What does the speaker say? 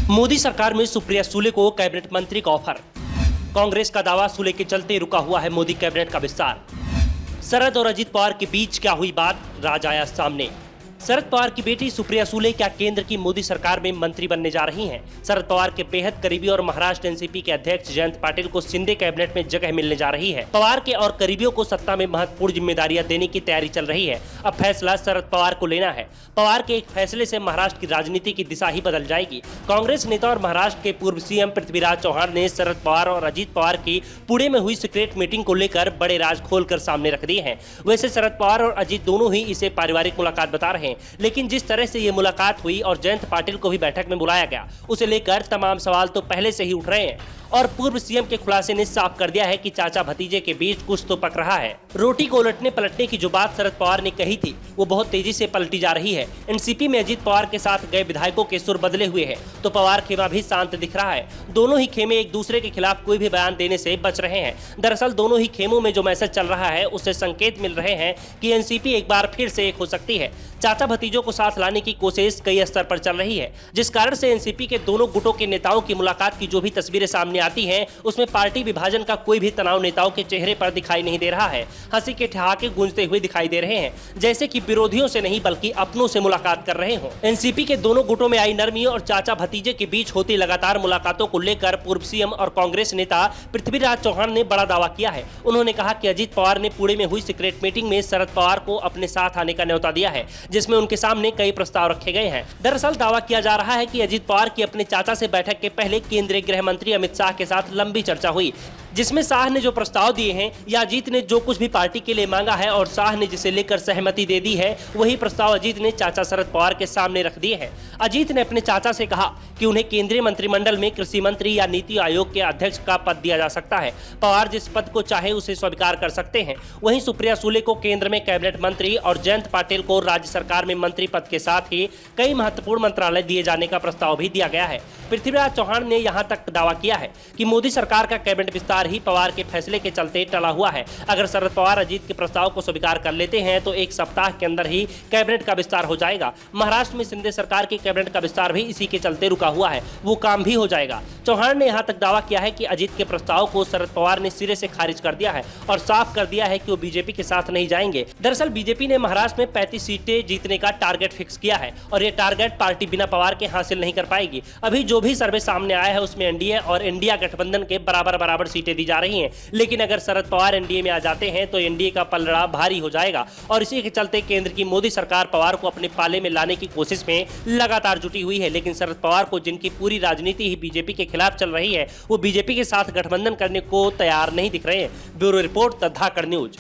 मोदी सरकार में सुप्रिया सुले को कैबिनेट मंत्री का ऑफर। कांग्रेस का दावा, सुले के चलते रुका हुआ है मोदी कैबिनेट का विस्तार। शरद और अजीत पवार के बीच क्या हुई बात, राज आया सामने। शरद पवार की बेटी सुप्रिया सुले क्या केंद्र की मोदी सरकार में मंत्री बनने जा रही हैं? शरद पवार के बेहद करीबी और महाराष्ट्र एनसीपी के अध्यक्ष जयंत पाटिल को शिंदे कैबिनेट में जगह मिलने जा रही है। पवार के और करीबियों को सत्ता में महत्वपूर्ण जिम्मेदारियां देने की तैयारी चल रही है। अब फैसला शरद पवार को लेना है। पवार के एक फैसले से महाराष्ट्र की राजनीति की दिशा ही बदल जाएगी। कांग्रेस नेता और महाराष्ट्र के पूर्व सीएम पृथ्वीराज चौहान ने शरद पवार और अजीत पवार की पुणे में हुई सीक्रेट मीटिंग को लेकर बड़े राज खोलकर सामने रख दिए हैं। वैसे शरद पवार और अजीत दोनों ही इसे पारिवारिक मुलाकात बता रहे हैं, लेकिन जिस तरह से ये मुलाकात हुई और जयंत पाटिल को भी बैठक में बुलाया गया, उसे लेकर तमाम सवाल तो पहले से ही उठ रहे हैं। और पूर्व सीएम के खुलासे ने साफ कर दिया है कि चाचा भतीजे के बीच कुछ तो पक रहा है। रोटी को उलटने पलटने की जो बात शरद पवार ने कही थी, वो बहुत तेजी से पलटी जा रही है। एनसीपी में अजीत पवार के साथ गए विधायकों के सुर बदले हुए हैं, तो पवार खेमा भी शांत दिख रहा है। दोनों ही खेमे एक दूसरे के खिलाफ कोई भी बयान देने से बच रहे हैं। दरअसल दोनों ही खेमों में जो मैसेज चल रहा है, उससे संकेत मिल रहे हैं कि एनसीपी एक बार फिर से एक हो सकती है। चाचा भतीजों को साथ लाने की कोशिश कई स्तर पर चल रही है, जिस कारण से एनसीपी के दोनों गुटों के नेताओं की मुलाकात की जो भी तस्वीरें सामने आती हैं, उसमें पार्टी विभाजन का कोई भी तनाव नेताओं के चेहरे पर दिखाई नहीं दे रहा है। हंसी के ठहाके गूंजते हुए दिखाई दे रहे हैं, जैसे कि विरोधियों से नहीं बल्कि अपनों से मुलाकात कर रहे हों। एनसीपी के दोनों गुटों में आई नरमी और चाचा भतीजे के बीच होती लगातार मुलाकातों को लेकर पूर्व सीएम और कांग्रेस नेता पृथ्वीराज चौहान ने बड़ा दावा किया है। उन्होंने कहा कि अजीत पवार ने पुणे में हुई सीक्रेट मीटिंग में शरद पवार को अपने साथ आने का न्योता दिया है, जिसमें उनके सामने कई प्रस्ताव रखे गए हैं। दरअसल दावा किया जा रहा है कि अजीत पवार की अपने चाचा से बैठक के पहले केंद्रीय गृह मंत्री अमित शाह के साथ लंबी चर्चा हुई, जिसमें शाह ने जो प्रस्ताव दिए हैं या अजीत ने जो कुछ भी पार्टी के लिए मांगा है और शाह ने जिसे लेकर सहमति दे दी है, वही प्रस्ताव अजीत ने चाचा शरद पवार के सामने रख दिए हैं। अजीत ने अपने चाचा से कहा कि उन्हें केंद्रीय मंत्रिमंडल में कृषि मंत्री या नीति आयोग के अध्यक्ष का पद दिया जा सकता है। पवार जिस पद को चाहे उसे स्वीकार कर सकते हैं। वहीं सुप्रिया सुले को केंद्र में कैबिनेट मंत्री और जयंत पाटिल को राज्य सरकार में मंत्री पद के साथ ही कई महत्वपूर्ण मंत्रालय दिए जाने का प्रस्ताव भी दिया गया है। पृथ्वीराज चौहान ने यहां तक दावा किया है कि मोदी सरकार का कैबिनेट विस्तार ही पवार के फैसले के चलते टला हुआ है। अगर शरद पवार अजीत के प्रस्ताव को स्वीकार कर लेते हैं तो एक सप्ताह के अंदर ही कैबिनेट का विस्तार हो जाएगा। महाराष्ट्र में शिंदे सरकार के कैबिनेट का विस्तार भी इसी के चलते रुका हुआ है, वो काम भी हो जाएगा। चौहान ने यहां तक दावा किया है कि अजीत के प्रस्ताव को शरद पवार ने सिरे से खारिज कर दिया है और साफ कर दिया है कि वो बीजेपी के साथ नहीं जाएंगे। दरअसल बीजेपी ने महाराष्ट्र में 35 सीटें जीतने का टारगेट फिक्स किया है और ये टारगेट पार्टी बिना पवार के हासिल नहीं कर पाएगी। अभी जो भी सर्वे सामने आया है उसमें एनडीए और इंडिया गठबंधन के बराबर सीटें दी जा रही हैं, लेकिन अगर शरद पवार एनडीए में आ जाते हैं तो एनडीए का पलड़ा भारी हो जाएगा और इसी के चलते केंद्र की मोदी सरकार पवार को अपने पाले में लाने की कोशिश में लगातार जुटी हुई है। लेकिन शरद पवार को, जिनकी पूरी राजनीति ही बीजेपी के खिलाफ चल रही है, वो बीजेपी के साथ गठबंधन करने को तैयार नहीं दिख रहे हैं। Bureau report, the Dhakad news.